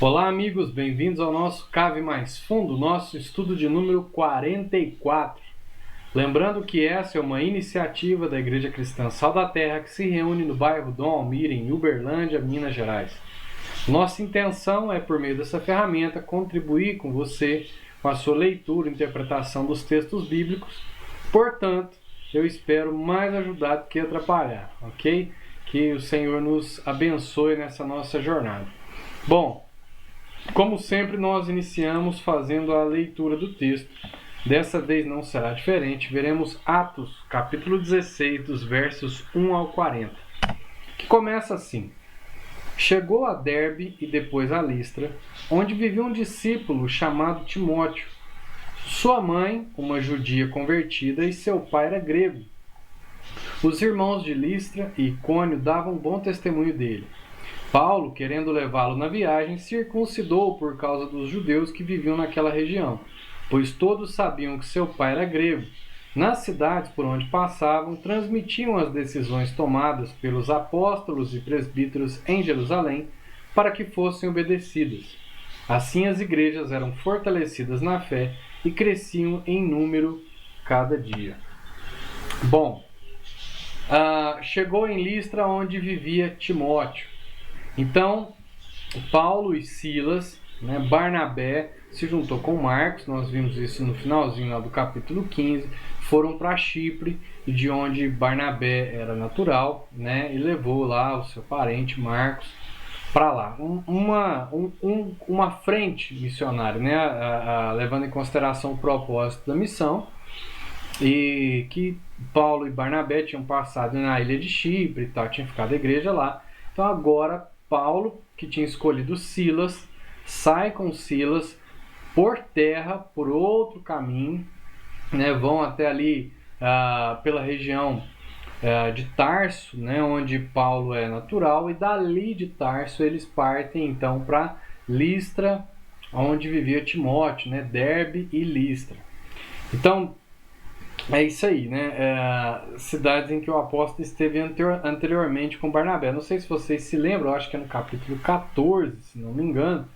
Olá, amigos, bem-vindos ao nosso Cave Mais Fundo, nosso estudo de número 44. Lembrando que essa é uma iniciativa da Igreja Cristã Sal da Terra que se reúne no bairro Dom Almir, em Uberlândia, Minas Gerais. Nossa intenção é, por meio dessa ferramenta, contribuir com você com a sua leitura e interpretação dos textos bíblicos. Portanto, eu espero mais ajudar do que atrapalhar, ok? Que o Senhor nos abençoe nessa nossa jornada. Bom, como sempre, nós iniciamos fazendo a leitura do texto. Dessa vez não será diferente. Veremos Atos, capítulo 16, dos versos 1 ao 40, que começa assim: Chegou a Derbe e depois a Listra, onde vivia um discípulo chamado Timóteo. Sua mãe, uma judia convertida, e seu pai era grego. Os irmãos de Listra e Icônio davam bom testemunho dele. Paulo, querendo levá-lo na viagem, circuncidou por causa dos judeus que viviam naquela região, pois todos sabiam que seu pai era grego. Nas cidades por onde passavam, transmitiam as decisões tomadas pelos apóstolos e presbíteros em Jerusalém para que fossem obedecidas. Assim as igrejas eram fortalecidas na fé e cresciam em número cada dia. Bom, chegou em Listra, onde vivia Timóteo. Então, Paulo e Silas, Barnabé se juntou com Marcos, nós vimos isso no finalzinho lá do capítulo 15, foram para Chipre, de onde Barnabé era natural, e levou lá o seu parente Marcos para lá. Uma frente missionária, levando em consideração o propósito da missão, e que Paulo e Barnabé tinham passado na ilha de Chipre e tal, tinha ficado a igreja lá. Então agora Paulo, que tinha escolhido Silas, sai com Silas por terra, por outro caminho, vão até ali pela região de Tarso, onde Paulo é natural, e dali de Tarso eles partem então para Listra, onde vivia Timóteo, Derbe e Listra. Então, é isso aí, cidades em que o apóstolo esteve anteriormente com Barnabé. Não sei se vocês se lembram, eu acho que é no capítulo 14, se não me engano,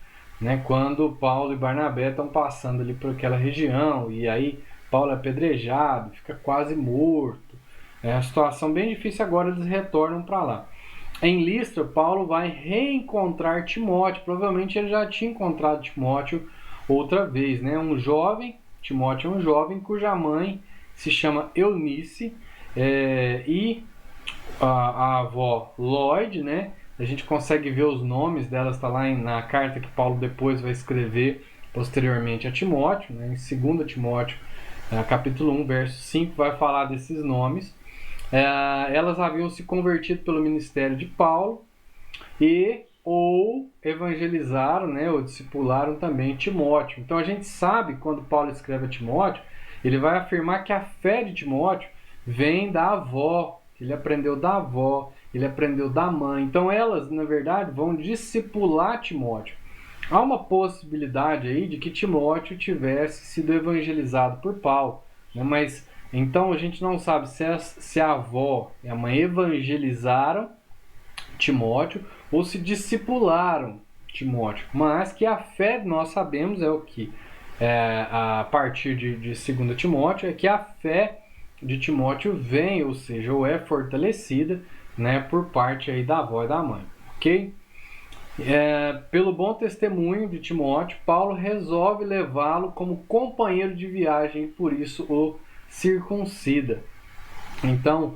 quando Paulo e Barnabé estão passando ali por aquela região, e aí Paulo é apedrejado, fica quase morto. É uma situação bem difícil, agora eles retornam para lá. Em Listra, Paulo vai reencontrar Timóteo. Provavelmente ele já tinha encontrado Timóteo outra vez, Timóteo é um jovem cuja mãe se chama Eunice, e a avó Lloyd, a gente consegue ver os nomes delas, está lá na carta que Paulo depois vai escrever posteriormente a Timóteo, em 2 Timóteo, capítulo 1, verso 5, vai falar desses nomes. Elas haviam se convertido pelo ministério de Paulo ou evangelizaram, ou discipularam também Timóteo. Então a gente sabe, quando Paulo escreve a Timóteo, ele vai afirmar que a fé de Timóteo vem da avó, ele aprendeu da avó, ele aprendeu da mãe. Então elas, na verdade, vão discipular Timóteo. Há uma possibilidade aí de que Timóteo tivesse sido evangelizado por Paulo, mas então a gente não sabe se a avó e a mãe evangelizaram Timóteo ou se discipularam Timóteo, mas que a fé, nós sabemos, é o que a partir de 2 Timóteo, é que a fé de Timóteo vem, ou seja, ou é fortalecida, por parte aí da avó e da mãe, ok? Pelo bom testemunho de Timóteo, Paulo resolve levá-lo como companheiro de viagem e por isso o circuncida. Então,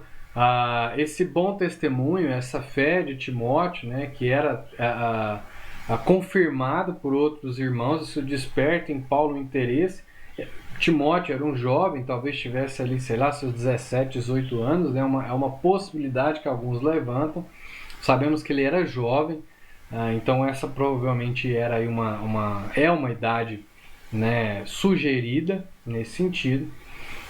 esse bom testemunho, essa fé de Timóteo, que era confirmado por outros irmãos, isso desperta em Paulo um interesse. Timóteo era um jovem, talvez tivesse ali, seus 17, 18 anos, é uma possibilidade que alguns levantam. Sabemos que ele era jovem, então essa provavelmente era aí uma idade, sugerida nesse sentido.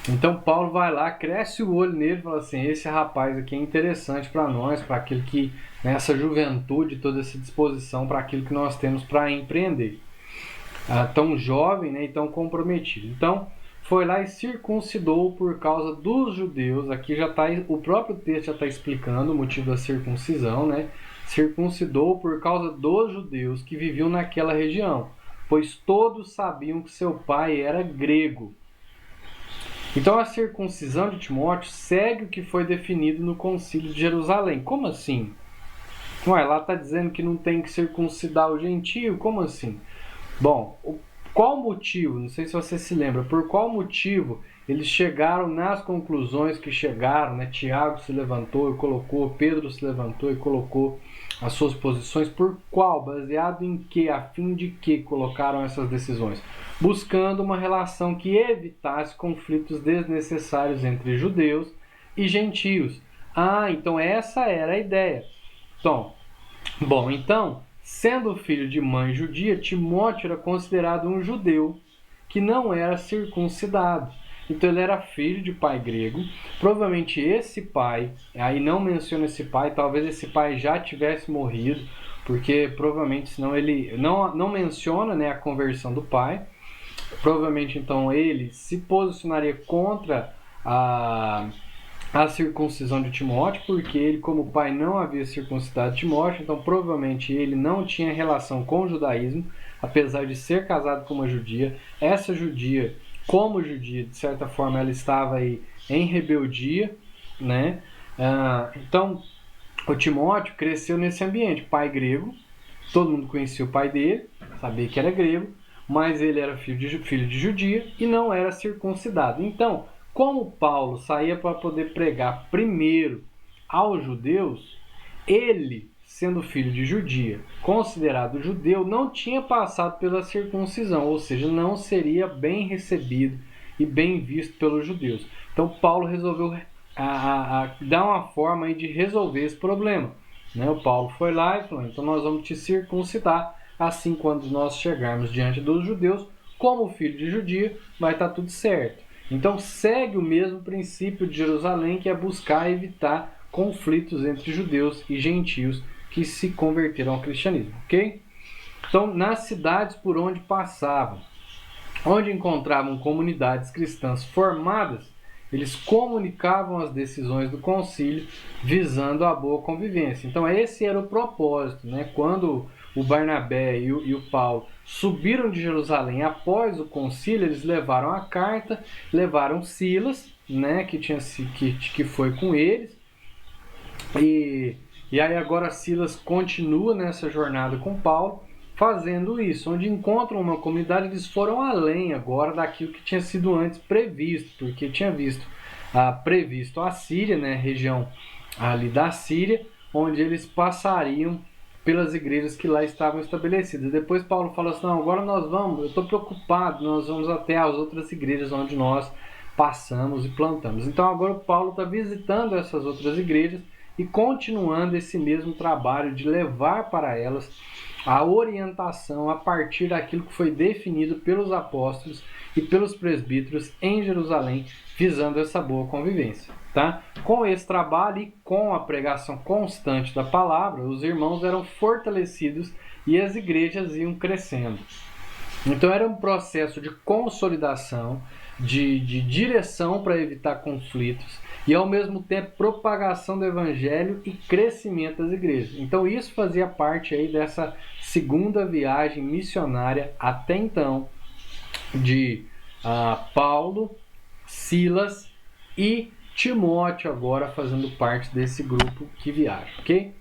Então Paulo vai lá, cresce o olho nele e fala assim: esse rapaz aqui é interessante para nós, para aquilo que, essa juventude, toda essa disposição para aquilo que nós temos para empreender. Tão jovem, e tão comprometido. Então foi lá e circuncidou por causa dos judeus. Aqui já tá, o próprio texto já está explicando o motivo da circuncisão, circuncidou por causa dos judeus que viviam naquela região, pois todos sabiam que seu pai era grego. Então a circuncisão de Timóteo segue o que foi definido no Concílio de Jerusalém. Como assim? Ué, lá está dizendo que não tem que circuncidar o gentio? Como assim? Bom, qual motivo, não sei se você se lembra, por qual motivo eles chegaram nas conclusões que chegaram, né? Tiago se levantou e colocou, Pedro se levantou e colocou as suas posições, por qual, baseado em que, a fim de que colocaram essas decisões? Buscando uma relação que evitasse conflitos desnecessários entre judeus e gentios. Ah, então essa era a ideia. Então, sendo filho de mãe judia, Timóteo era considerado um judeu que não era circuncidado. Então ele era filho de pai grego. Provavelmente esse pai, aí não menciona esse pai, talvez esse pai já tivesse morrido, porque provavelmente senão ele não menciona, né, a conversão do pai. Provavelmente então ele se posicionaria contra a circuncisão de Timóteo, porque ele, como pai, não havia circuncidado Timóteo, então provavelmente ele não tinha relação com o judaísmo, apesar de ser casado com uma judia. Essa judia, como judia, de certa forma, ela estava aí em rebeldia, né? Então, o Timóteo cresceu nesse ambiente, pai grego, todo mundo conhecia o pai dele, sabia que era grego, mas ele era filho de judia e não era circuncidado. Então, como Paulo saía para poder pregar primeiro aos judeus, ele, sendo filho de judia, considerado judeu, não tinha passado pela circuncisão, ou seja, não seria bem recebido e bem visto pelos judeus. Então Paulo resolveu dar uma forma aí de resolver esse problema. Né? O Paulo foi lá e falou, então nós vamos te circuncidar, assim quando nós chegarmos diante dos judeus, como filho de judia, vai estar tudo certo. Então segue o mesmo princípio de Jerusalém, que é buscar evitar conflitos entre judeus e gentios que se converteram ao cristianismo, ok? Então, nas cidades por onde passavam, onde encontravam comunidades cristãs formadas, eles comunicavam as decisões do concílio visando a boa convivência. Então, esse era o propósito, né? Quando o Barnabé e o Paulo subiram de Jerusalém após o concílio, eles levaram a carta, levaram Silas, né? Que foi com eles, e aí agora Silas continua nessa jornada com Paulo, fazendo isso. Onde encontram uma comunidade, eles foram além agora daquilo que tinha sido antes previsto, porque tinha previsto a Síria, né, região ali da Síria, onde eles passariam pelas igrejas que lá estavam estabelecidas. Depois Paulo falou assim, não, agora eu estou preocupado, nós vamos até as outras igrejas onde nós passamos e plantamos. Então agora Paulo está visitando essas outras igrejas e continuando esse mesmo trabalho de levar para elas a orientação a partir daquilo que foi definido pelos apóstolos e pelos presbíteros em Jerusalém, visando essa boa convivência. Tá? Com esse trabalho e com a pregação constante da palavra, os irmãos eram fortalecidos e as igrejas iam crescendo. Então era um processo de consolidação, de direção para evitar conflitos e ao mesmo tempo propagação do evangelho e crescimento das igrejas. Então isso fazia parte aí dessa segunda viagem missionária até então de Paulo, Silas e Timóteo, agora fazendo parte desse grupo que viaja, ok?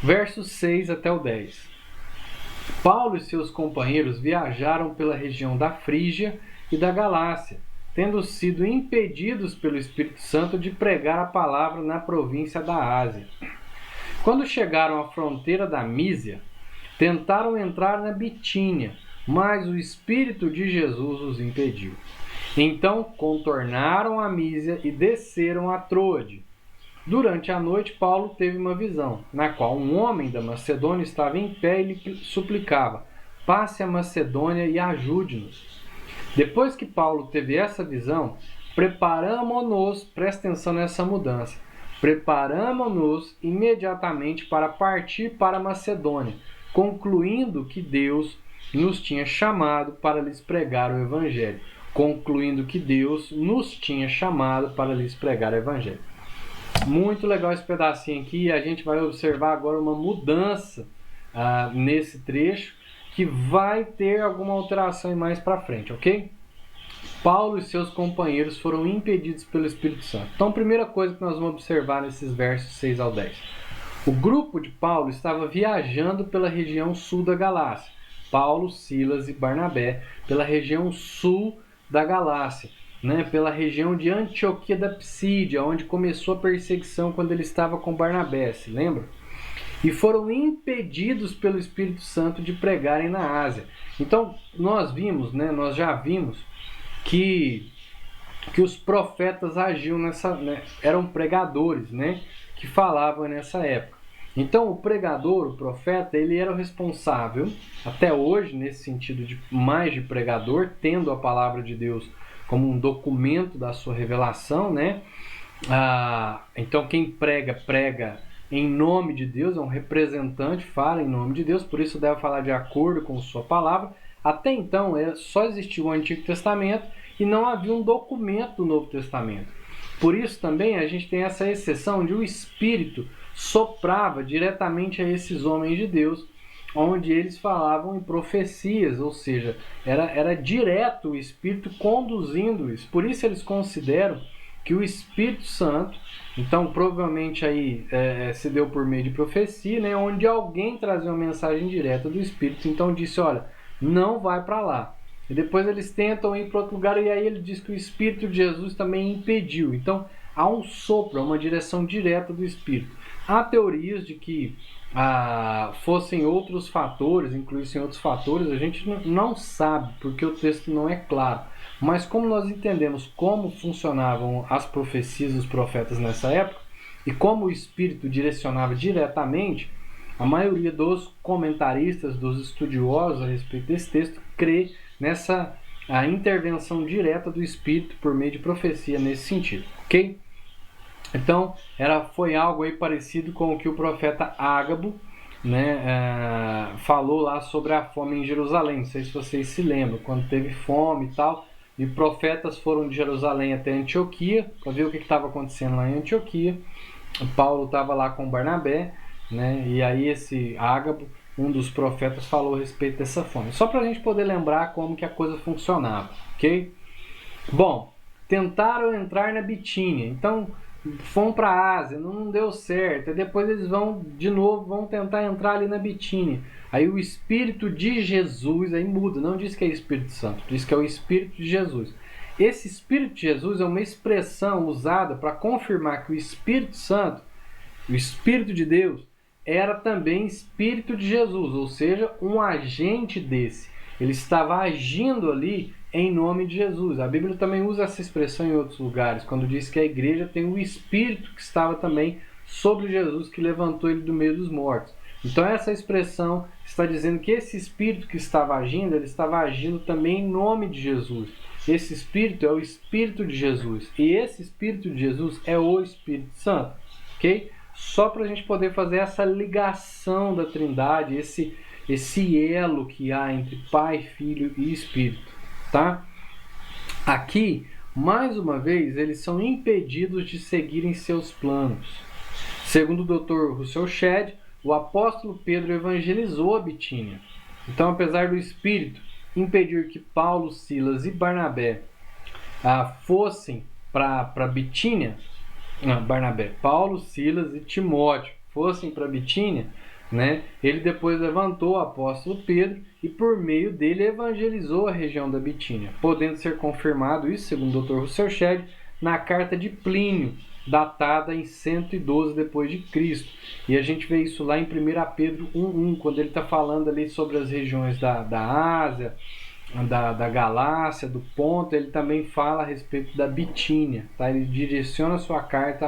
Versos 6 até o 10. Paulo e seus companheiros viajaram pela região da Frígia e da Galácia, tendo sido impedidos pelo Espírito Santo de pregar a palavra na província da Ásia. Quando chegaram à fronteira da Mísia, tentaram entrar na Bitínia, mas o Espírito de Jesus os impediu. Então contornaram a Mísia e desceram a Troade. Durante a noite, Paulo teve uma visão, na qual um homem da Macedônia estava em pé e lhe suplicava, passe a Macedônia e ajude-nos. Depois que Paulo teve essa visão, preparamo-nos, presta atenção nessa mudança, preparamo-nos imediatamente para partir para a Macedônia, concluindo que Deus nos tinha chamado para lhes pregar o Evangelho. Muito legal esse pedacinho aqui. A gente vai observar agora uma mudança nesse trecho, que vai ter alguma alteração mais para frente, ok? Paulo e seus companheiros foram impedidos pelo Espírito Santo. Então, primeira coisa que nós vamos observar nesses versos 6 ao 10. O grupo de Paulo estava viajando pela região sul da Galácia. Paulo, Silas e Barnabé pela região sul da Galácia, né? Pela região de Antioquia da Psídia, onde começou a perseguição quando ele estava com Barnabé, se lembra? E foram impedidos pelo Espírito Santo de pregarem na Ásia. Então, nós já vimos que os profetas agiam eram pregadores, né, que falavam nessa época. Então, o pregador, o profeta, ele era o responsável, até hoje, nesse sentido mais de pregador, tendo a palavra de Deus como um documento da sua revelação, né? Então, quem prega em nome de Deus, é um representante, fala em nome de Deus, por isso deve falar de acordo com sua palavra. Até então, só existia o Antigo Testamento e não havia um documento do Novo Testamento. Por isso também a gente tem essa exceção de o Espírito soprava diretamente a esses homens de Deus, onde eles falavam em profecias, ou seja, era direto o Espírito conduzindo isso. Por isso eles consideram que o Espírito Santo, então provavelmente aí se deu por meio de profecia, né, onde alguém trazia uma mensagem direta do Espírito, então disse, olha, não vai para lá. E depois eles tentam ir para outro lugar, e aí ele diz que o Espírito de Jesus também impediu. Então há um sopro, uma direção direta do Espírito. Há teorias de que fossem outros fatores, incluíssem outros fatores, a gente não sabe, porque o texto não é claro. Mas como nós entendemos como funcionavam as profecias dos profetas nessa época, e como o Espírito direcionava diretamente, a maioria dos comentaristas, dos estudiosos a respeito desse texto, crê nessa intervenção direta do Espírito por meio de profecia nesse sentido, ok? Então, foi algo aí parecido com o que o profeta Ágabo, né, falou lá sobre a fome em Jerusalém. Não sei se vocês se lembram, quando teve fome e tal, e profetas foram de Jerusalém até Antioquia, para ver o que estava acontecendo lá em Antioquia. O Paulo estava lá com Barnabé, né, e aí esse Ágabo, um dos profetas, falou a respeito dessa fome. Só para a gente poder lembrar como que a coisa funcionava, ok? Bom, tentaram entrar na Bitínia, então foram para a Ásia, não deu certo, e depois eles vão tentar entrar ali na Bitínia. Aí o Espírito de Jesus, aí muda, não diz que é Espírito Santo, diz que é o Espírito de Jesus. Esse Espírito de Jesus é uma expressão usada para confirmar que o Espírito Santo, o Espírito de Deus, era também Espírito de Jesus, ou seja, um agente desse. Ele estava agindo ali em nome de Jesus. A Bíblia também usa essa expressão em outros lugares, quando diz que a igreja tem o Espírito que estava também sobre Jesus, que levantou ele do meio dos mortos. Então essa expressão está dizendo que esse Espírito que estava agindo, ele estava agindo também em nome de Jesus. Esse Espírito é o Espírito de Jesus. E esse Espírito de Jesus é o Espírito Santo. Ok? Só para a gente poder fazer essa ligação da Trindade, esse elo que há entre Pai, Filho e Espírito. Tá? Aqui, mais uma vez, eles são impedidos de seguirem seus planos. Segundo o Dr. Russell Shedd, o apóstolo Pedro evangelizou a Bitínia. Então, apesar do Espírito impedir que Paulo, Silas e Barnabé fossem para Bitínia, Paulo, Silas e Timóteo fossem para Bitínia, né? Ele depois levantou o apóstolo Pedro e por meio dele evangelizou a região da Bitínia, podendo ser confirmado isso, segundo o Dr. Russell Shedd, na carta de Plínio, datada em 112 depois de Cristo. E a gente vê isso lá em 1 Pedro 1:1, quando ele está falando ali sobre as regiões da Ásia, da Galácia, do Ponto. Ele também fala a respeito da Bitínia, tá? Ele direciona a sua carta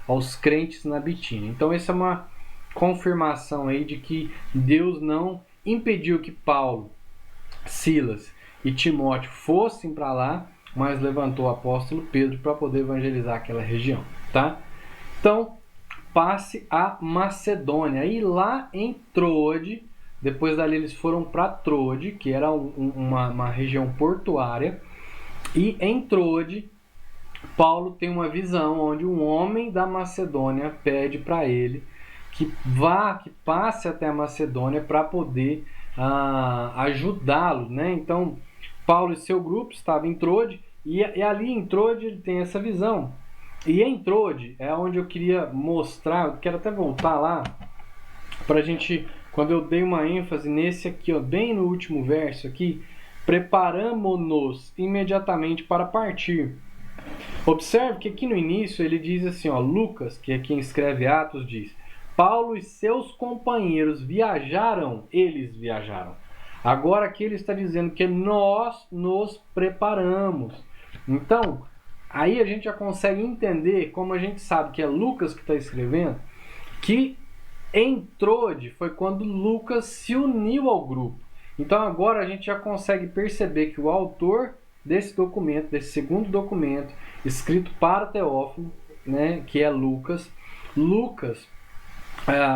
aos crentes na Bitínia. Então essa é uma confirmação aí de que Deus não impediu que Paulo, Silas e Timóteo fossem para lá, mas levantou o apóstolo Pedro para poder evangelizar aquela região, tá? Então, passe a Macedônia. E lá em Troade, depois dali eles foram para Troade, que era uma região portuária, e em Troade, Paulo tem uma visão onde um homem da Macedônia pede para ele que passe até a Macedônia para poder ajudá-lo, né? Então, Paulo e seu grupo estavam em Trode, e ali em Trode ele tem essa visão. E em Trode é onde eu queria mostrar, eu quero até voltar lá, para a gente, quando eu dei uma ênfase nesse aqui, ó, bem no último verso aqui, preparamo-nos imediatamente para partir. Observe que aqui no início ele diz assim, ó, Lucas, que é quem escreve Atos, diz: Paulo e seus companheiros eles viajaram. Agora aqui ele está dizendo que nós nos preparamos. Então, aí a gente já consegue entender, como a gente sabe que é Lucas que está escrevendo, que em Trode foi quando Lucas se uniu ao grupo. Então agora a gente já consegue perceber que o autor desse documento, desse segundo documento, escrito para Teófilo, né, que é Lucas,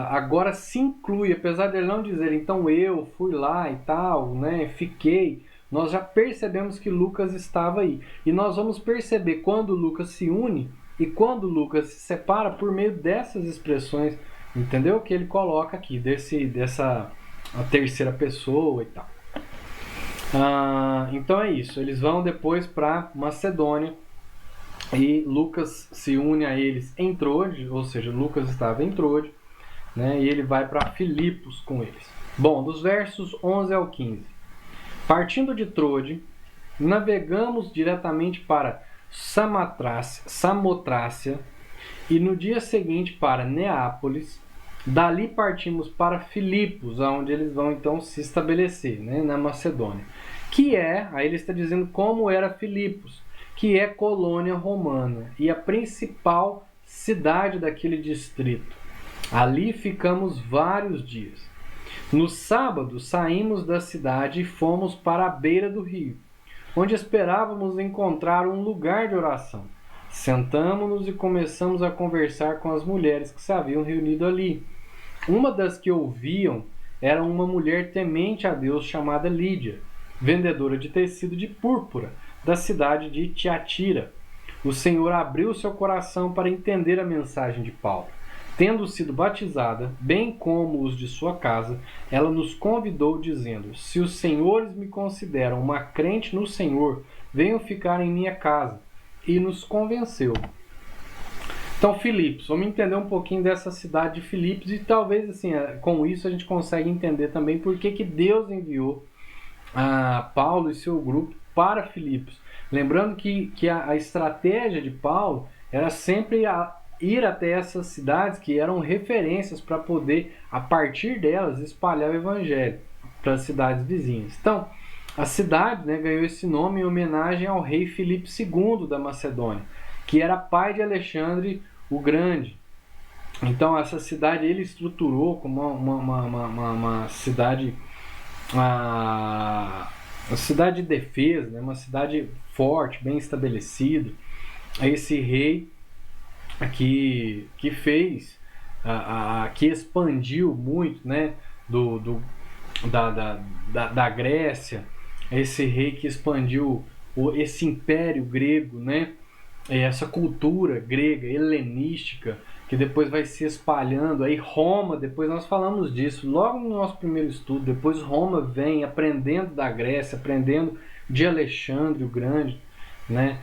agora se inclui, apesar dele não dizer, então eu fui lá e tal, né, fiquei, nós já percebemos que Lucas estava aí. E nós vamos perceber quando Lucas se une e quando Lucas se separa por meio dessas expressões, entendeu? Que ele coloca aqui, dessa a terceira pessoa e tal. Então é isso, eles vão depois para Macedônia e Lucas se une a eles em Trode, ou seja, Lucas estava em Trode, né, e ele vai para Filipos com eles. Bom, dos versos 11 ao 15. Partindo de Trode, navegamos diretamente para Samotrácia e no dia seguinte para Neápolis. Dali partimos para Filipos, onde eles vão então se estabelecer, né, na Macedônia. Aí ele está dizendo como era Filipos, que é colônia romana e a principal cidade daquele distrito. Ali ficamos vários dias. No sábado saímos da cidade e fomos para a beira do rio, onde esperávamos encontrar um lugar de oração. Sentamo-nos e começamos a conversar com as mulheres que se haviam reunido ali. Uma das que ouviam era uma mulher temente a Deus chamada Lídia, vendedora de tecido de púrpura, da cidade de Tiatira. O Senhor abriu seu coração para entender a mensagem de Paulo. Tendo sido batizada, bem como os de sua casa, ela nos convidou dizendo: se os senhores me consideram uma crente no Senhor, venham ficar em minha casa. E nos convenceu. Então, Filipos, vamos entender um pouquinho dessa cidade de Filipos e talvez assim, com isso a gente consegue entender também por que Deus enviou Paulo e seu grupo para Filipos. Lembrando que a estratégia de Paulo era sempre ir até essas cidades que eram referências para poder, a partir delas, espalhar o evangelho para as cidades vizinhas. Então, a cidade, né, ganhou esse nome em homenagem ao rei Filipe II da Macedônia, que era pai de Alexandre o Grande. Então essa cidade ele estruturou como uma cidade, uma cidade de defesa, né, uma cidade forte, bem estabelecida. Esse rei que fez, que expandiu muito, né, da Grécia, esse rei que expandiu esse império grego, né? Essa cultura grega, helenística, que depois vai se espalhando. Aí Roma, depois nós falamos disso logo no nosso primeiro estudo. Depois Roma vem aprendendo da Grécia, aprendendo de Alexandre o Grande, né?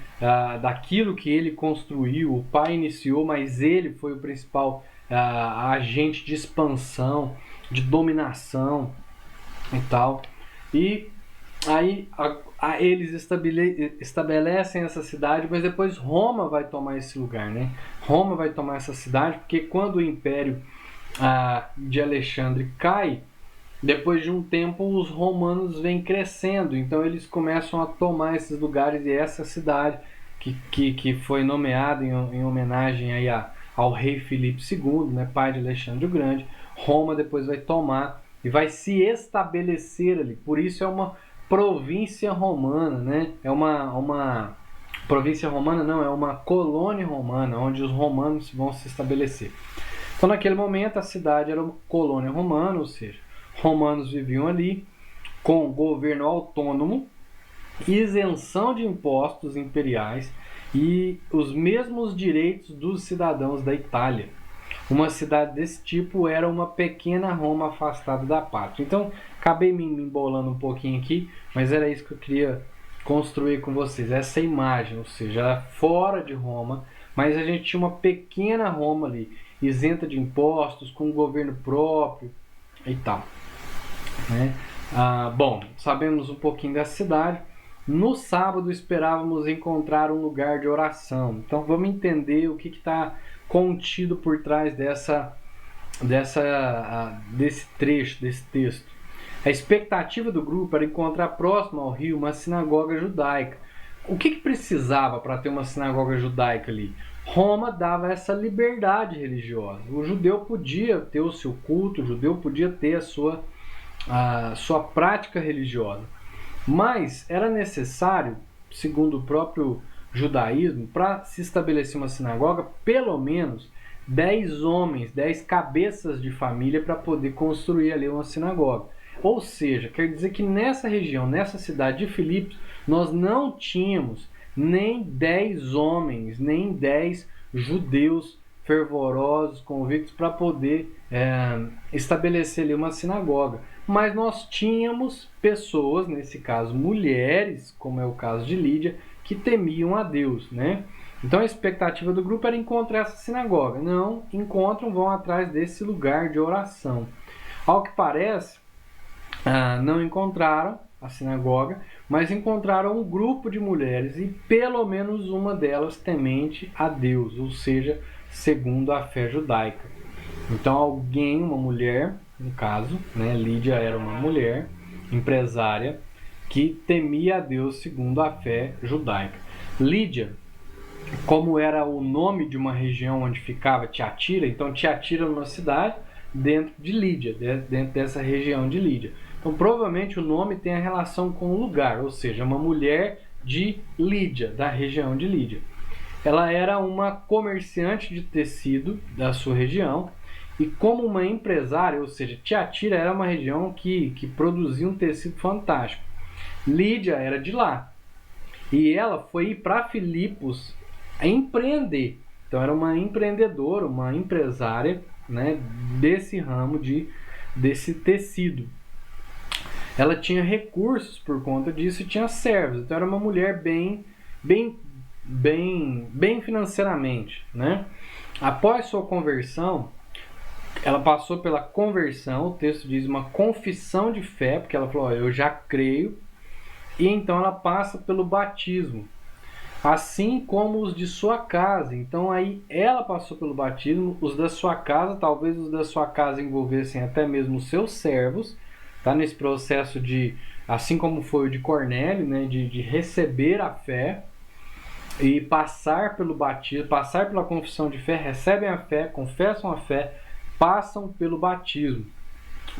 Daquilo que ele construiu. O pai iniciou, mas ele foi o principal agente de expansão, de dominação e tal. E aí eles estabelecem essa cidade, mas depois Roma vai tomar esse lugar, né? Roma vai tomar essa cidade, porque quando o império de Alexandre cai, depois de um tempo os romanos vêm crescendo, então eles começam a tomar esses lugares, e essa cidade que foi nomeada em homenagem aí ao rei Filipe II, né, pai de Alexandre o Grande, Roma depois vai tomar e vai se estabelecer ali. Por isso é uma província romana, né? É uma província romana, não, é uma colônia romana, onde os romanos vão se estabelecer. Então, naquele momento, a cidade era uma colônia romana, ou seja, romanos viviam ali com governo autônomo, isenção de impostos imperiais e os mesmos direitos dos cidadãos da Itália. Uma cidade desse tipo era uma pequena Roma afastada da pátria. Então, acabei me embolando um pouquinho aqui, mas era isso que eu queria construir com vocês, essa imagem, ou seja, fora de Roma, mas a gente tinha uma pequena Roma ali, isenta de impostos, com um governo próprio e tal, né? Bom, sabemos um pouquinho dessa cidade. No sábado esperávamos encontrar um lugar de oração. Então vamos entender o que está contido por trás desse trecho, desse texto. A expectativa do grupo era encontrar próximo ao rio uma sinagoga judaica. O que precisava para ter uma sinagoga judaica ali? Roma dava essa liberdade religiosa. O judeu podia ter o seu culto, o judeu podia ter a sua prática religiosa. Mas era necessário, segundo o próprio judaísmo, para se estabelecer uma sinagoga, pelo menos 10 homens, 10 cabeças de família para poder construir ali uma sinagoga. Ou seja, quer dizer que nessa região, nessa cidade de Filipos, nós não tínhamos nem 10 homens, nem 10 judeus fervorosos, convictos para poder estabelecer ali uma sinagoga. Mas nós tínhamos pessoas, nesse caso mulheres, como é o caso de Lídia, que temiam a Deus, né? Então a expectativa do grupo era encontrar essa sinagoga. Não encontram, vão atrás desse lugar de oração. Ao que parece, não encontraram a sinagoga, mas encontraram um grupo de mulheres e pelo menos uma delas temente a Deus, ou seja, segundo a fé judaica. Então alguém, uma mulher, no caso, né, Lídia era uma mulher empresária que temia a Deus segundo a fé judaica. Lídia, como era o nome de uma região onde ficava Tiatira, então Tiatira é uma cidade dentro de Lídia, dentro dessa região de Lídia. Então provavelmente o nome tem a relação com o lugar, ou seja, uma mulher de Lídia, da região de Lídia. Ela era uma comerciante de tecido da sua região e como uma empresária, ou seja, Tiatira era uma região que produzia um tecido fantástico. Lídia era de lá e ela foi para Filipos empreender. Então era uma empreendedora, uma empresária, né, desse ramo desse tecido. Ela tinha recursos por conta disso e tinha servos. Então era uma mulher bem financeiramente, né? Após sua conversão, ela passou pela conversão, o texto diz uma confissão de fé, porque ela falou, eu já creio, e então ela passa pelo batismo, assim como os de sua casa. Então aí ela passou pelo batismo, os da sua casa, talvez os da sua casa envolvessem até mesmo os seus servos, tá nesse processo de, assim como foi o de Cornélio, né, de receber a fé e passar pelo batismo, passar pela confissão de fé, recebem a fé, confessam a fé, passam pelo batismo.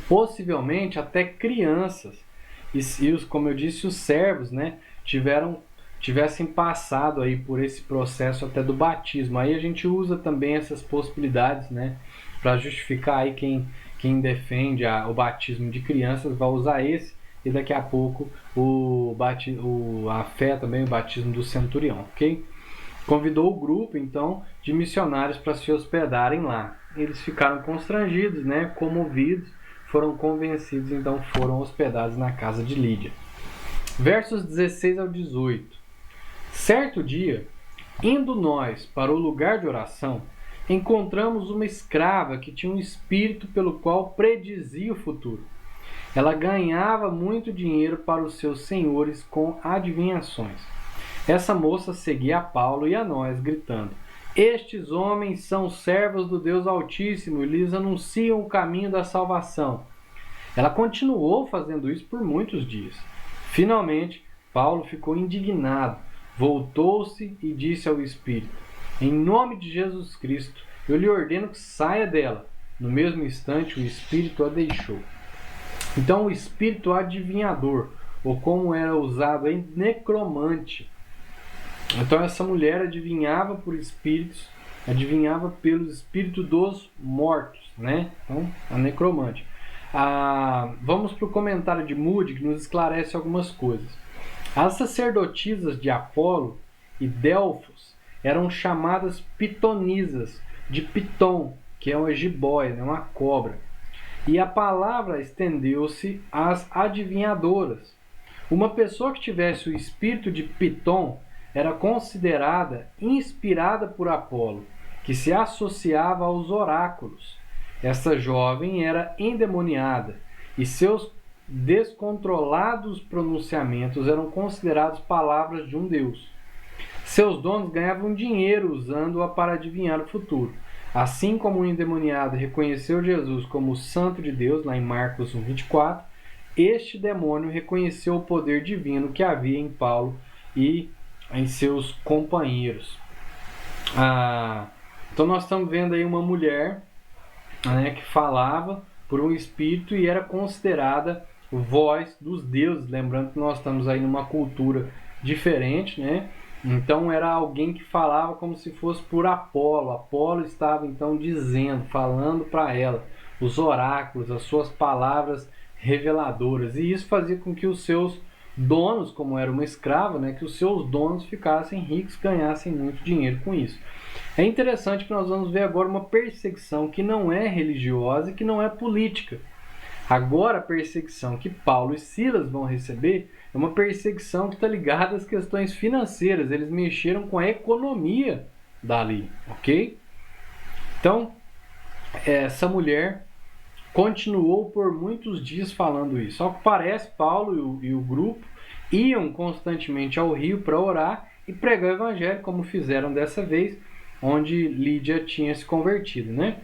Possivelmente até crianças e como eu disse, os servos, né, tivessem passado aí por esse processo até do batismo. Aí a gente usa também essas possibilidades, né, para justificar aí quem defende o batismo de crianças vai usar esse, e daqui a pouco a fé também, o batismo do centurião, ok? Convidou o grupo, então, de missionários para se hospedarem lá. Eles ficaram constrangidos, né, comovidos, foram convencidos, então foram hospedados na casa de Lídia. Versos 16 ao 18. Certo dia, indo nós para o lugar de oração, encontramos uma escrava que tinha um espírito pelo qual predizia o futuro. Ela ganhava muito dinheiro para os seus senhores com adivinhações. Essa moça seguia a Paulo e a nós, gritando, estes homens são servos do Deus Altíssimo e lhes anunciam o caminho da salvação. Ela continuou fazendo isso por muitos dias. Finalmente, Paulo ficou indignado, voltou-se e disse ao espírito, em nome de Jesus Cristo, eu lhe ordeno que saia dela. No mesmo instante, o espírito a deixou. Então, o espírito adivinhador, ou como era usado aí, necromante. Então, essa mulher adivinhava por espíritos, adivinhava pelos espíritos dos mortos, né? Então, a necromante. Vamos para o comentário de Moody, que nos esclarece algumas coisas. As sacerdotisas de Apolo e Delfos eram chamadas pitonisas, de Piton, que é uma jiboia, né, uma cobra. E a palavra estendeu-se às adivinhadoras. Uma pessoa que tivesse o espírito de Piton era considerada inspirada por Apolo, que se associava aos oráculos. Essa jovem era endemoniada e seus descontrolados pronunciamentos eram considerados palavras de um deus. Seus donos ganhavam dinheiro usando-a para adivinhar o futuro. Assim como o endemoniado reconheceu Jesus como o Santo de Deus, lá em Marcos 1:24, este demônio reconheceu o poder divino que havia em Paulo e em seus companheiros. Então nós estamos vendo aí uma mulher, né, que falava por um espírito e era considerada voz dos deuses. Lembrando que nós estamos aí numa cultura diferente, né? Então era alguém que falava como se fosse por Apolo. Apolo estava então dizendo, falando para ela, os oráculos, as suas palavras reveladoras. E isso fazia com que os seus donos, como era uma escrava, né, que os seus donos ficassem ricos, ganhassem muito dinheiro com isso. É interessante que nós vamos ver agora uma perseguição que não é religiosa e que não é política. Agora a perseguição que Paulo e Silas vão receber é uma perseguição que está ligada às questões financeiras. Eles mexeram com a economia dali, ok? Então, essa mulher continuou por muitos dias falando isso. Só que parece Paulo e o grupo iam constantemente ao rio para orar e pregar o evangelho, como fizeram dessa vez, onde Lídia tinha se convertido, né?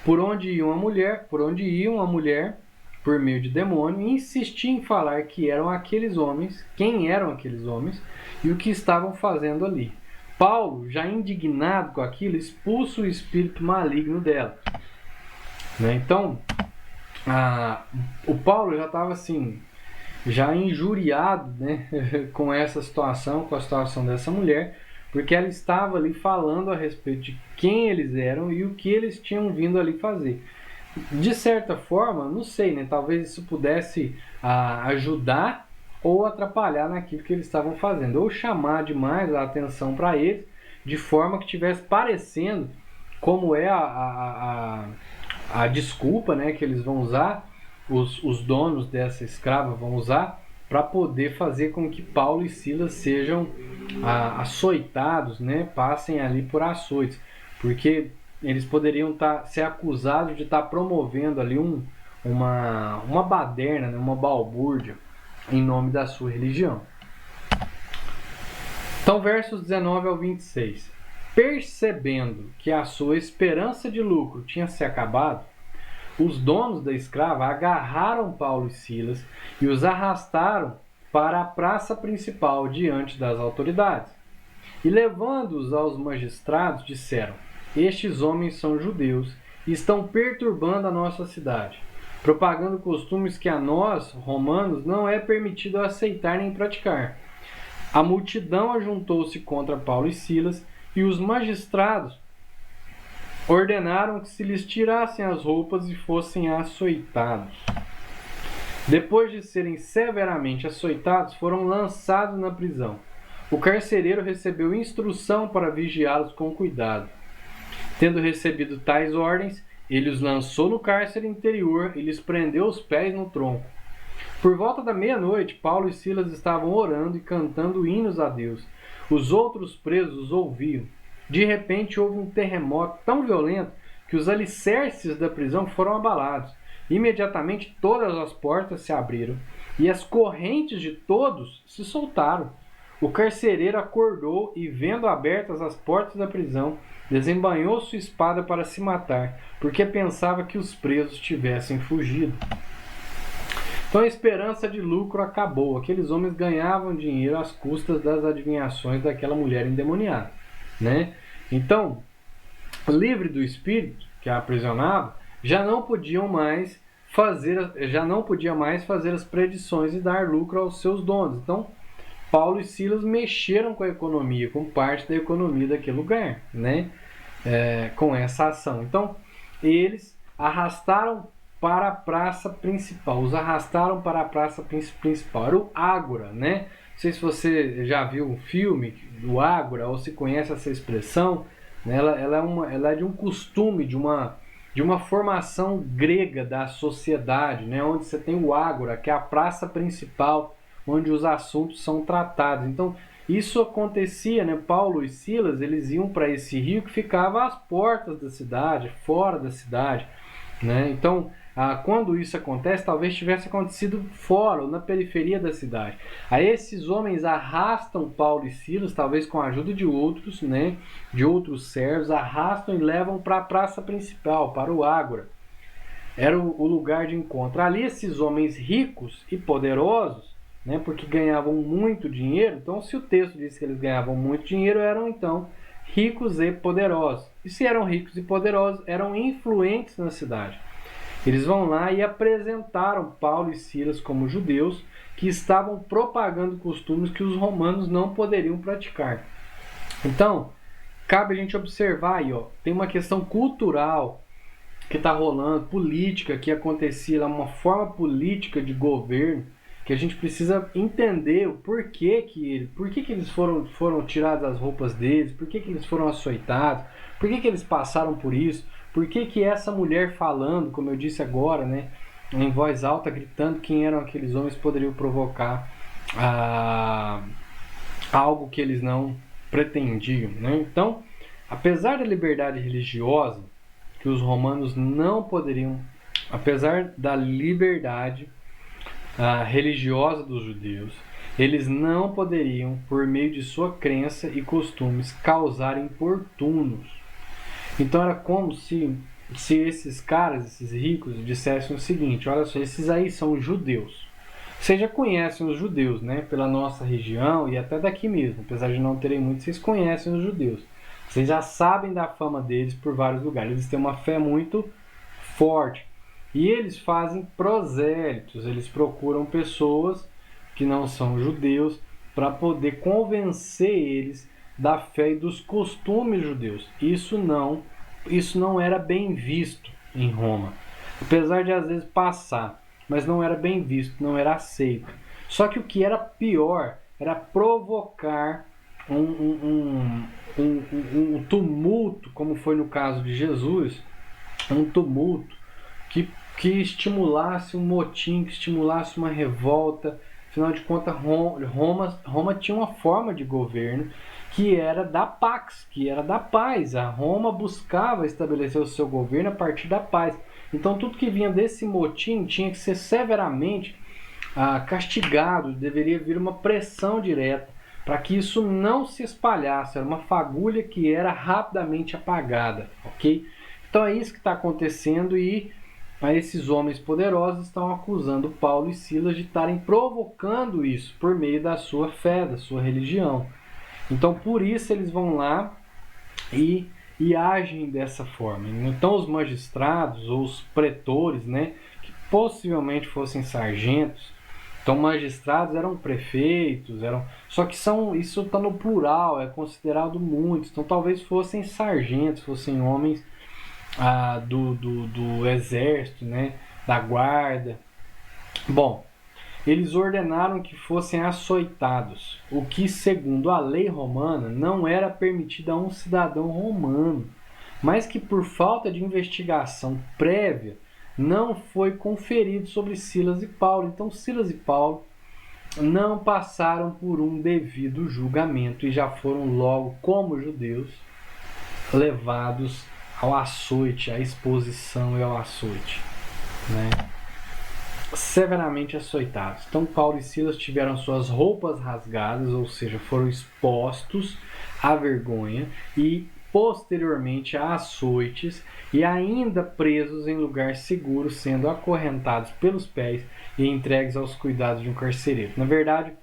Por onde ia uma mulher por meio de demônio, e insistia em falar que eram aqueles homens, quem eram aqueles homens e o que estavam fazendo ali. Paulo, já indignado com aquilo, expulsa o espírito maligno dela, né? Então, o Paulo já estava assim, já injuriado, né, com essa situação, com a situação dessa mulher, porque ela estava ali falando a respeito de quem eles eram e o que eles tinham vindo ali fazer. De certa forma, não sei, né, talvez isso pudesse ajudar ou atrapalhar naquilo que eles estavam fazendo, ou chamar demais a atenção para eles, de forma que estivesse parecendo como é a desculpa, né, que eles vão usar, os donos dessa escrava vão usar, para poder fazer com que Paulo e Silas sejam açoitados, né, passem ali por açoites, porque eles poderiam ser acusados de estar promovendo ali uma baderna, né, uma balbúrdia em nome da sua religião. Então, versos 19 ao 26. Percebendo que a sua esperança de lucro tinha se acabado, os donos da escrava agarraram Paulo e Silas e os arrastaram para a praça principal diante das autoridades. E levando-os aos magistrados, disseram: estes homens são judeus e estão perturbando a nossa cidade, propagando costumes que a nós, romanos, não é permitido aceitar nem praticar. A multidão ajuntou-se contra Paulo e Silas e os magistrados ordenaram que se lhes tirassem as roupas e fossem açoitados. Depois de serem severamente açoitados, foram lançados na prisão. O carcereiro recebeu instrução para vigiá-los com cuidado. Tendo recebido tais ordens, ele os lançou no cárcere interior e lhes prendeu os pés no tronco. Por volta da meia-noite, Paulo e Silas estavam orando e cantando hinos a Deus. Os outros presos os ouviam. De repente houve um terremoto tão violento que os alicerces da prisão foram abalados. Imediatamente todas as portas se abriram e as correntes de todos se soltaram. O carcereiro acordou e, vendo abertas as portas da prisão, desembainhou sua espada para se matar, porque pensava que os presos tivessem fugido. Então a esperança de lucro acabou. Aqueles homens ganhavam dinheiro às custas das adivinhações daquela mulher endemoniada, né? Então, livre do espírito que a aprisionava, já não podia mais fazer as predições e dar lucro aos seus donos. Então, Paulo e Silas mexeram com a economia, com parte da economia daquele lugar, né? Com essa ação. Então, eles arrastaram para a praça principal. Os arrastaram para a praça principal. Era o ágora, né? Não sei se você já viu um filme do ágora ou se conhece essa expressão. Né? Ela é de um costume, de uma formação grega da sociedade, né? Onde você tem o ágora, que é a praça principal, onde os assuntos são tratados. Então, isso acontecia, né? Paulo e Silas, eles iam para esse rio que ficava às portas da cidade, fora da cidade, né? Então, quando isso acontece, talvez tivesse acontecido fora ou na periferia da cidade. Aí esses homens arrastam Paulo e Silas, talvez com a ajuda de outros, né? De outros servos, arrastam e levam para a praça principal, para o ágora. Era o lugar de encontro. Ali esses homens ricos e poderosos, né, porque ganhavam muito dinheiro. Então, se o texto diz que eles ganhavam muito dinheiro, eram então ricos e poderosos. E se eram ricos e poderosos, eram influentes na cidade. Eles vão lá e apresentaram Paulo e Silas como judeus que estavam propagando costumes que os romanos não poderiam praticar. Então, cabe a gente observar aí, tem uma questão cultural que está rolando, política que acontecia, uma forma política de governo, que a gente precisa entender o porquê que eles foram tirados as roupas deles, por que eles foram açoitados, por que eles passaram por isso, por que essa mulher falando, como eu disse agora, né, em voz alta, gritando quem eram aqueles homens, poderiam provocar algo que eles não pretendiam, né? Então, apesar da liberdade religiosa, que os romanos não poderiam, apesar da liberdade religiosa dos judeus, eles não poderiam, por meio de sua crença e costumes, causar importunos. Então era como se esses caras, esses ricos, dissessem o seguinte: olha só, esses aí são judeus. Vocês já conhecem os judeus, né? Pela nossa região e até daqui mesmo, apesar de não terem muito, vocês conhecem os judeus. Vocês já sabem da fama deles por vários lugares. Eles têm uma fé muito forte. E eles fazem prosélitos. Eles procuram pessoas que não são judeus para poder convencer eles da fé e dos costumes judeus. Isso não era bem visto em Roma. Apesar de às vezes passar, mas não era bem visto, não era aceito. Só que o que era pior era provocar um tumulto, como foi no caso de Jesus, um tumulto que estimulasse um motim, que estimulasse uma revolta. Afinal de contas, Roma tinha uma forma de governo que era da pax, que era da paz. A Roma buscava estabelecer o seu governo a partir da paz. Então tudo que vinha desse motim tinha que ser severamente castigado, deveria vir uma pressão direta para que isso não se espalhasse. Era uma fagulha que era rapidamente apagada, ok? Então é isso que está acontecendo e esses homens poderosos estão acusando Paulo e Silas de estarem provocando isso por meio da sua fé, da sua religião. Então por isso eles vão lá e agem dessa forma. Então os magistrados ou os pretores, né, que possivelmente fossem sargentos, então magistrados eram prefeitos, só que isso está no plural, é considerado muitos, então talvez fossem sargentos, fossem homens do exército, né, da guarda. Bom, eles ordenaram que fossem açoitados, o que, segundo a lei romana, não era permitido a um cidadão romano, mas que por falta de investigação prévia não foi conferido sobre Silas e Paulo. Então Silas e Paulo não passaram por um devido julgamento e já foram logo, como judeus, levados ao açoite, à exposição e ao açoite, né? Severamente açoitados. Então Paulo e Silas tiveram suas roupas rasgadas, ou seja, foram expostos à vergonha e posteriormente a açoites e ainda presos em lugar seguro, sendo acorrentados pelos pés e entregues aos cuidados de um carcereiro. Na verdade,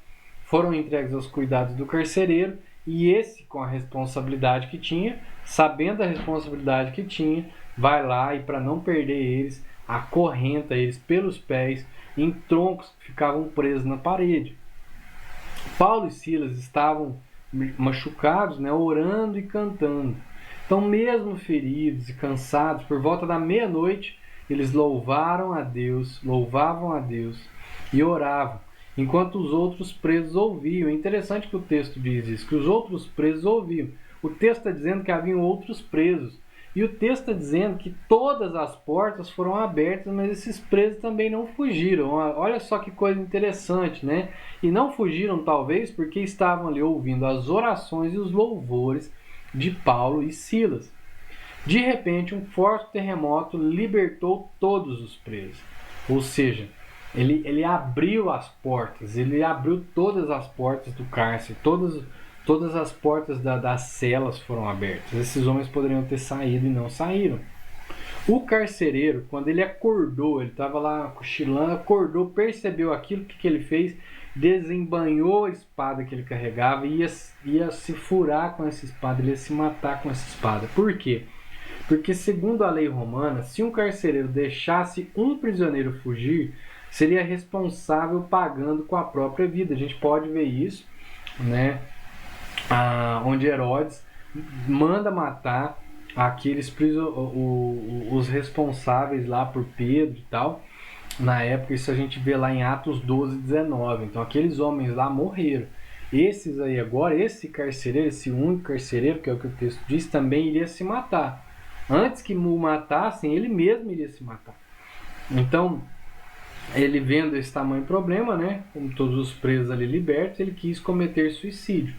foram entregues aos cuidados do carcereiro e esse, com a responsabilidade que tinha, sabendo a responsabilidade que tinha, vai lá e, para não perder eles, acorrenta eles pelos pés em troncos que ficavam presos na parede. Paulo e Silas estavam machucados, né, orando e cantando. Então, mesmo feridos e cansados, por volta da meia-noite, eles louvavam a Deus e oravam, enquanto os outros presos ouviam. É interessante que o texto diz isso, que os outros presos ouviam. O texto está dizendo que haviam outros presos. E o texto está dizendo que todas as portas foram abertas, mas esses presos também não fugiram. Olha só que coisa interessante, né? E não fugiram, talvez, porque estavam ali ouvindo as orações e os louvores de Paulo e Silas. De repente, um forte terremoto libertou todos os presos. Ou seja, ele abriu as portas, ele abriu todas as portas do cárcere, todas as portas das celas foram abertas. Esses homens poderiam ter saído e não saíram. O carcereiro, quando ele acordou, ele estava lá cochilando, acordou, percebeu aquilo, que ele fez? Desembanhou a espada que ele carregava e ia se furar com essa espada, ele ia se matar com essa espada. Por quê? Porque, segundo a lei romana, se um carcereiro deixasse um prisioneiro fugir, seria responsável pagando com a própria vida. A gente pode ver isso, né? Onde Herodes manda matar aqueles os responsáveis lá por Pedro e tal. Na época, isso a gente vê lá em Atos 12, 19. Então aqueles homens lá morreram. Esses aí agora, esse carcereiro, esse único carcereiro, que é o que o texto diz, também iria se matar. Antes que o matassem, ele mesmo iria se matar. Então, ele vendo esse tamanho problema, né, como todos os presos ali libertos, ele quis cometer suicídio.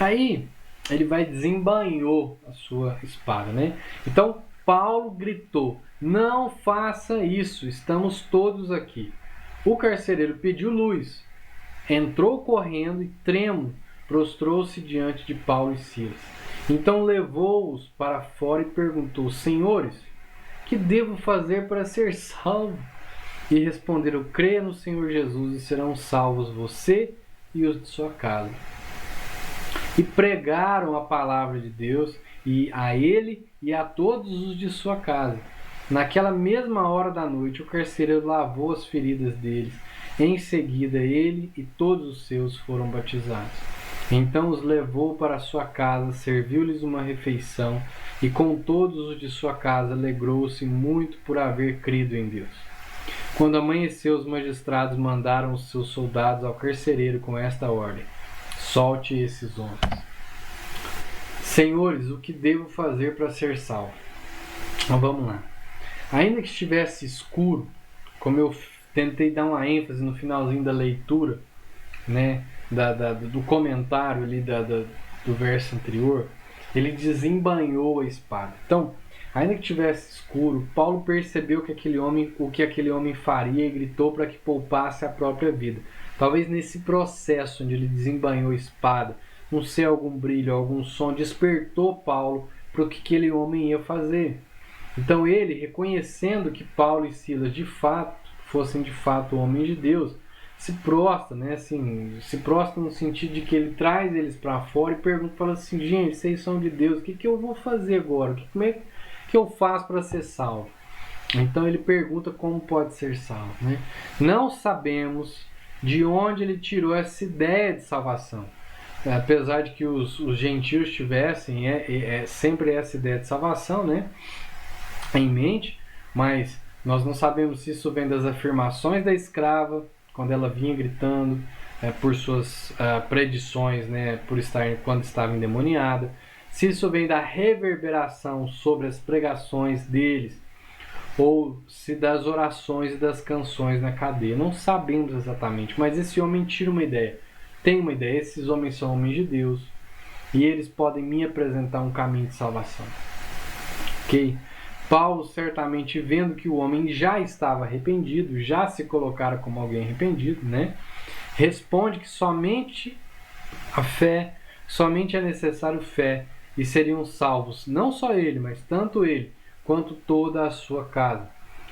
Aí ele desembanhou a sua espada, né? Então Paulo gritou: não faça isso, estamos todos aqui. O carcereiro pediu luz, entrou correndo e trêmulo prostrou-se diante de Paulo e Silas. Então levou-os para fora e perguntou: senhores, que devo fazer para ser salvo? E responderam: creia no Senhor Jesus e serão salvos você e os de sua casa. E pregaram a palavra de Deus e a ele e a todos os de sua casa. Naquela mesma hora da noite, o carcereiro lavou as feridas deles. Em seguida, ele e todos os seus foram batizados. Então os levou para sua casa, serviu-lhes uma refeição, e com todos os de sua casa alegrou-se muito por haver crido em Deus. Quando amanheceu, os magistrados mandaram os seus soldados ao carcereiro com esta ordem: solte esses homens. Senhores, o que devo fazer para ser salvo? Então vamos lá. Ainda que estivesse escuro, como eu tentei dar uma ênfase no finalzinho da leitura, né, do comentário ali do verso anterior, ele desembanhou a espada. Então, ainda que estivesse escuro, Paulo percebeu o que aquele homem faria e gritou para que poupasse a própria vida. Talvez nesse processo onde ele desembanhou a espada, não sei, algum brilho, algum som, despertou Paulo para o que aquele homem ia fazer. Então ele, reconhecendo que Paulo e Silas fossem de fato homens de Deus, se prostra, né? Assim, se prostra no sentido de que ele traz eles para fora e pergunta, fala assim: gente, vocês são de Deus, o que eu vou fazer agora? Como é que eu faço para ser salvo? Então ele pergunta como pode ser salvo, né? Não sabemos de onde ele tirou essa ideia de salvação. Apesar de que os gentios tivessem sempre essa ideia de salvação, né, em mente, mas nós não sabemos se isso vem das afirmações da escrava, quando ela vinha gritando por suas predições, né, quando estava endemoniada, se isso vem da reverberação sobre as pregações deles, ou se das orações e das canções na cadeia. Não sabemos exatamente, mas esse homem tira uma ideia. Tem uma ideia: esses homens são homens de Deus e eles podem me apresentar um caminho de salvação. Ok? Paulo, certamente vendo que o homem já estava arrependido, já se colocara como alguém arrependido, né? Responde que somente é necessário fé e seriam salvos, não só ele, mas tanto ele quanto toda a sua casa.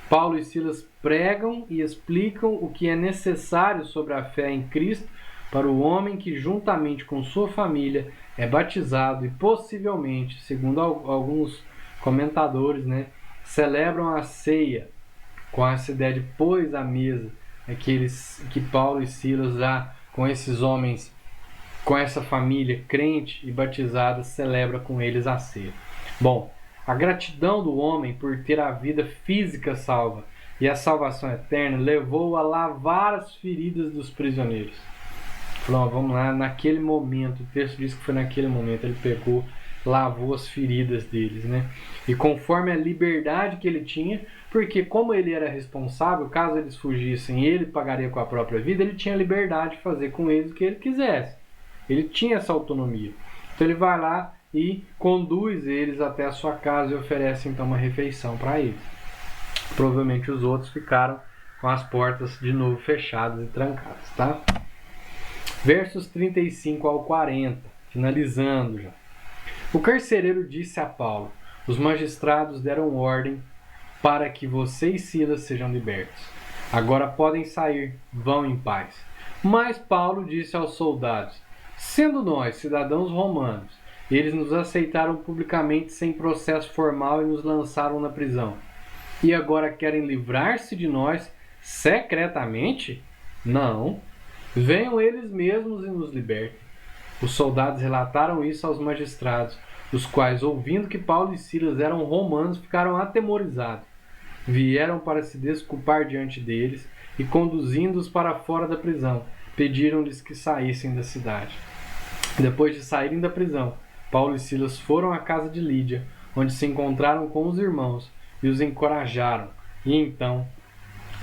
Paulo e Silas pregam e explicam o que é necessário sobre a fé em Cristo para o homem que, juntamente com sua família, é batizado e possivelmente, segundo alguns comentadores, né, celebram a ceia com essa ideia de pôs à mesa, que Paulo e Silas, já com esses homens, com essa família crente e batizada, celebra com eles a ceia. Bom, A gratidão do homem por ter a vida física salva e a salvação eterna levou a lavar as feridas dos prisioneiros. Falou, vamos lá, naquele momento, o texto diz que foi naquele momento, ele pegou, lavou as feridas deles, né? E conforme a liberdade que ele tinha, porque como ele era responsável, caso eles fugissem, ele pagaria com a própria vida, ele tinha liberdade de fazer com eles o que ele quisesse. Ele tinha essa autonomia. Então ele vai lá e conduz eles até a sua casa e oferece então uma refeição para eles. Provavelmente os outros ficaram com as portas de novo fechadas e trancadas, tá? Versos 35 ao 40, finalizando já. O carcereiro disse a Paulo: os magistrados deram ordem para que você e Silas sejam libertos. Agora podem sair, vão em paz. Mas Paulo disse aos soldados: sendo nós cidadãos romanos, eles nos aceitaram publicamente sem processo formal e nos lançaram na prisão. E agora querem livrar-se de nós secretamente? Não. Venham eles mesmos e nos libertem. Os soldados relataram isso aos magistrados, os quais, ouvindo que Paulo e Silas eram romanos, ficaram atemorizados. Vieram para se desculpar diante deles e, conduzindo-os para fora da prisão, pediram-lhes que saíssem da cidade. Depois de saírem da prisão, Paulo e Silas foram à casa de Lídia, onde se encontraram com os irmãos e os encorajaram, e então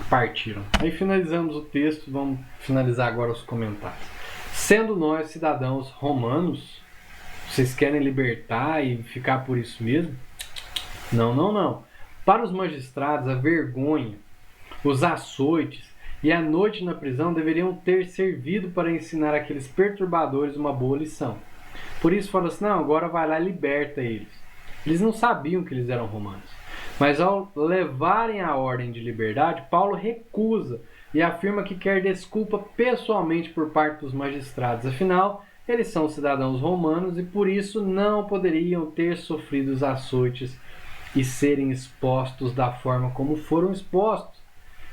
partiram. Aí finalizamos o texto, vamos finalizar agora os comentários. Sendo nós cidadãos romanos, vocês querem libertar e ficar por isso mesmo? Não, não, não. Para os magistrados, a vergonha, os açoites e a noite na prisão deveriam ter servido para ensinar aqueles perturbadores uma boa lição. Por isso fala assim, não, agora vai lá e liberta eles. Eles não sabiam que eles eram romanos. Mas ao levarem a ordem de liberdade, Paulo recusa e afirma que quer desculpa pessoalmente por parte dos magistrados. Afinal, eles são cidadãos romanos e por isso não poderiam ter sofrido os açoites e serem expostos da forma como foram expostos.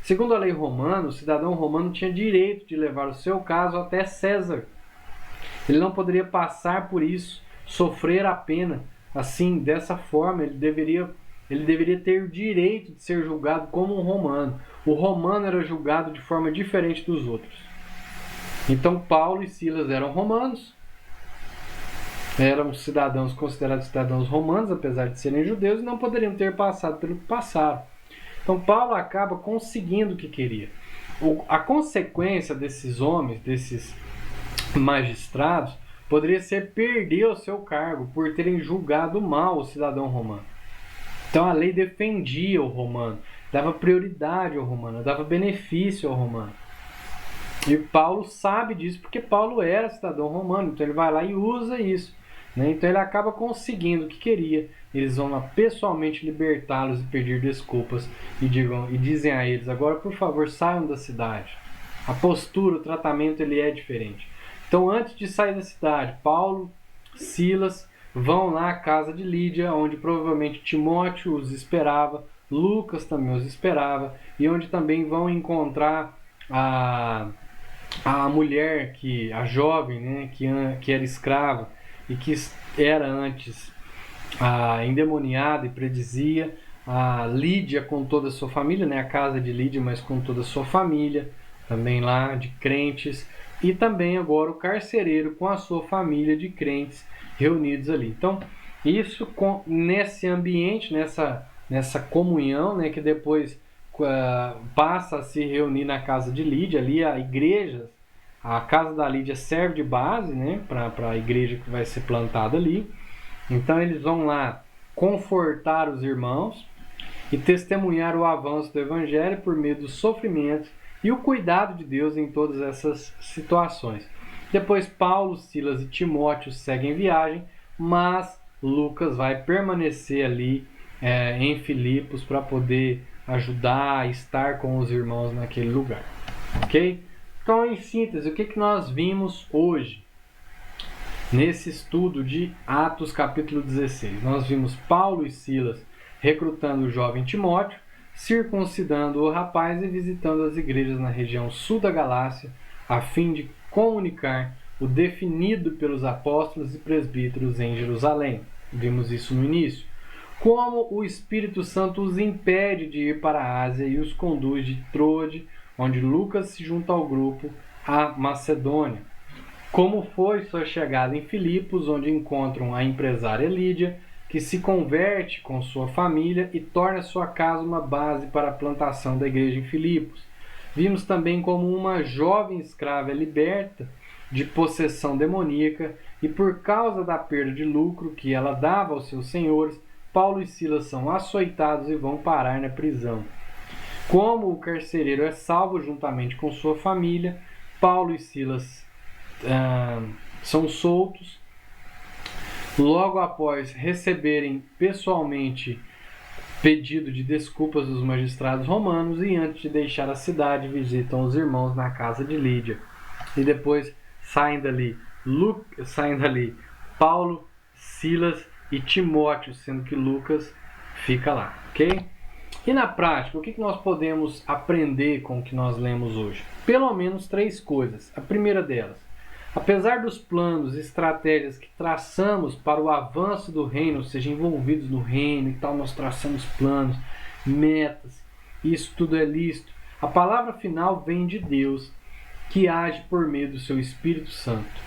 Segundo a lei romana, o cidadão romano tinha direito de levar o seu caso até César. Ele não poderia passar por isso, sofrer a pena. Assim, dessa forma, ele deveria ter o direito de ser julgado como um romano. O romano era julgado de forma diferente dos outros. Então Paulo e Silas eram romanos, eram cidadãos considerados cidadãos romanos, apesar de serem judeus, e não poderiam ter passado pelo que passaram. Então Paulo acaba conseguindo o que queria. A consequência desses homens, desses magistrados, poderia ser perder o seu cargo por terem julgado mal o cidadão romano. Então a lei defendia o romano, dava prioridade ao romano, dava benefício ao romano. E Paulo sabe disso porque Paulo era cidadão romano, então ele vai lá e usa isso. Né? Então ele acaba conseguindo o que queria. Eles vão lá pessoalmente libertá-los e pedir desculpas e dizem a eles, agora por favor saiam da cidade. A postura, o tratamento ele é diferente. Então antes de sair da cidade, Paulo, Silas vão lá à casa de Lídia, onde provavelmente Timóteo os esperava, Lucas também os esperava, e onde também vão encontrar a mulher, a jovem, né, que era escrava e que era antes endemoniada e predizia, a Lídia com toda a sua família, né, a casa de Lídia, mas com toda a sua família, também lá de crentes, e também agora o carcereiro com a sua família de crentes reunidos ali. Então, isso nesse ambiente, nessa comunhão, né, que depois passa a se reunir na casa de Lídia, ali a igreja, a casa da Lídia serve de base, né, para a igreja que vai ser plantada ali. Então eles vão lá confortar os irmãos e testemunhar o avanço do evangelho por meio dos sofrimentos e o cuidado de Deus em todas essas situações. Depois Paulo, Silas e Timóteo seguem viagem, mas Lucas vai permanecer ali em Filipos para poder ajudar a estar com os irmãos naquele lugar. Ok? Então, em síntese, o que nós vimos hoje? Nesse estudo de Atos capítulo 16, nós vimos Paulo e Silas recrutando o jovem Timóteo, circuncidando o rapaz e visitando as igrejas na região sul da Galácia, a fim de comunicar o definido pelos apóstolos e presbíteros em Jerusalém. Vimos isso no início. como o Espírito Santo os impede de ir para a Ásia e os conduz de Troade, onde Lucas se junta ao grupo, à Macedônia. Como foi sua chegada em Filipos, onde encontram a empresária Lídia, que se converte com sua família e torna sua casa uma base para a plantação da igreja em Filipos. Vimos também como uma jovem escrava é liberta de possessão demoníaca e, por causa da perda de lucro que ela dava aos seus senhores, Paulo e Silas são açoitados e vão parar na prisão. Como o carcereiro é salvo juntamente com sua família, Paulo e Silas são soltos logo após receberem pessoalmente pedido de desculpas dos magistrados romanos, e antes de deixar a cidade visitam os irmãos na casa de Lídia. E depois saem dali Paulo, Silas e Timóteo, sendo que Lucas fica lá, ok? E na prática, o que nós podemos aprender com o que nós lemos hoje? Pelo menos 3 coisas. A primeira delas: apesar dos planos e estratégias que traçamos para o avanço do reino, ou seja, envolvidos no reino e tal, nós traçamos planos, metas, isso tudo é lícito. A palavra final vem de Deus, que age por meio do seu Espírito Santo.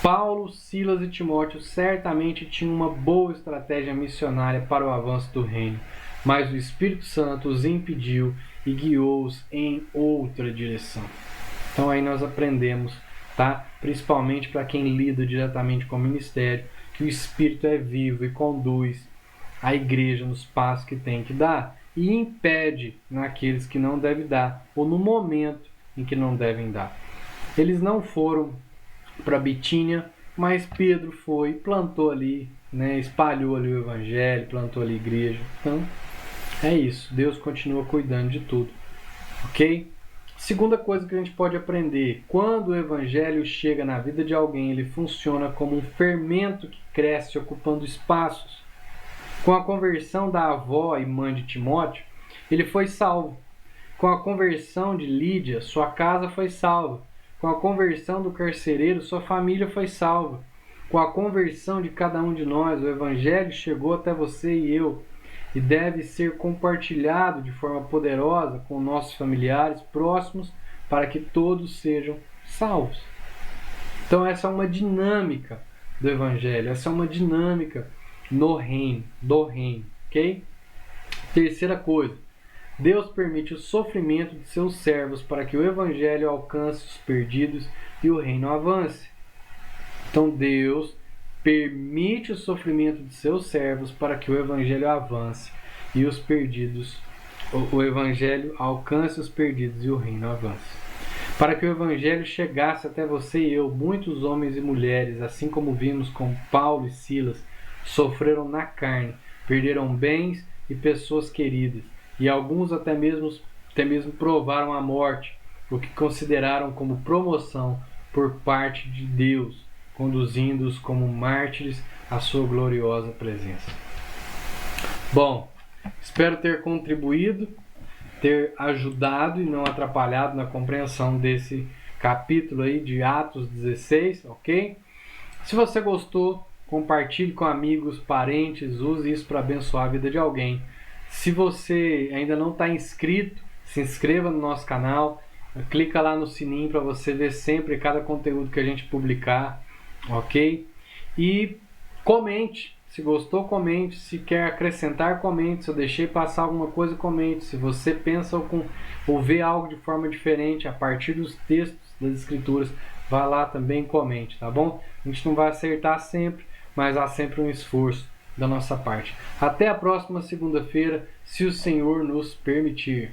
Paulo, Silas e Timóteo certamente tinham uma boa estratégia missionária para o avanço do reino, mas o Espírito Santo os impediu e guiou-os em outra direção. Então aí nós aprendemos, tá? Principalmente para quem lida diretamente com o ministério, que o Espírito é vivo e conduz a igreja nos passos que tem que dar e impede naqueles que não devem dar, ou no momento em que não devem dar. Eles não foram para Bitínia, mas Pedro foi, plantou ali, né, espalhou ali o evangelho, plantou ali a igreja. Então, é isso. Deus continua cuidando de tudo. Ok? Segunda coisa que a gente pode aprender: quando o evangelho chega na vida de alguém, ele funciona como um fermento que cresce ocupando espaços. Com a conversão da avó e mãe de Timóteo, ele foi salvo. Com a conversão de Lídia, sua casa foi salva. Com a conversão do carcereiro, sua família foi salva. Com a conversão de cada um de nós, o evangelho chegou até você e eu, e deve ser compartilhado de forma poderosa com nossos familiares próximos para que todos sejam salvos. Então essa é uma dinâmica do evangelho, essa é uma dinâmica no reino, do reino, ok? Terceira coisa: Deus permite o sofrimento de seus servos para que o evangelho alcance os perdidos e o reino avance. Então Deus permite o sofrimento de seus servos para que o evangelho avance e os perdidos, o evangelho alcance os perdidos e o reino avance. Para que o evangelho chegasse até você e eu, muitos homens e mulheres, assim como vimos com Paulo e Silas, sofreram na carne, perderam bens e pessoas queridas, e alguns até mesmo provaram a morte, o que consideraram como promoção por parte de Deus, conduzindo-os como mártires à sua gloriosa presença. Bom, espero ter contribuído, ter ajudado e não atrapalhado na compreensão desse capítulo aí de Atos 16, ok? Se você gostou, compartilhe com amigos, parentes, use isso para abençoar a vida de alguém. Se você ainda não está inscrito, se inscreva no nosso canal, clica lá no sininho para você ver sempre cada conteúdo que a gente publicar, ok? E comente, se gostou, comente, se quer acrescentar, comente, se eu deixei passar alguma coisa, comente, se você pensa ou vê algo de forma diferente a partir dos textos das escrituras, vá lá também, comente, tá bom? A gente não vai acertar sempre, mas há sempre um esforço da nossa parte. Até a próxima segunda-feira, se o Senhor nos permitir.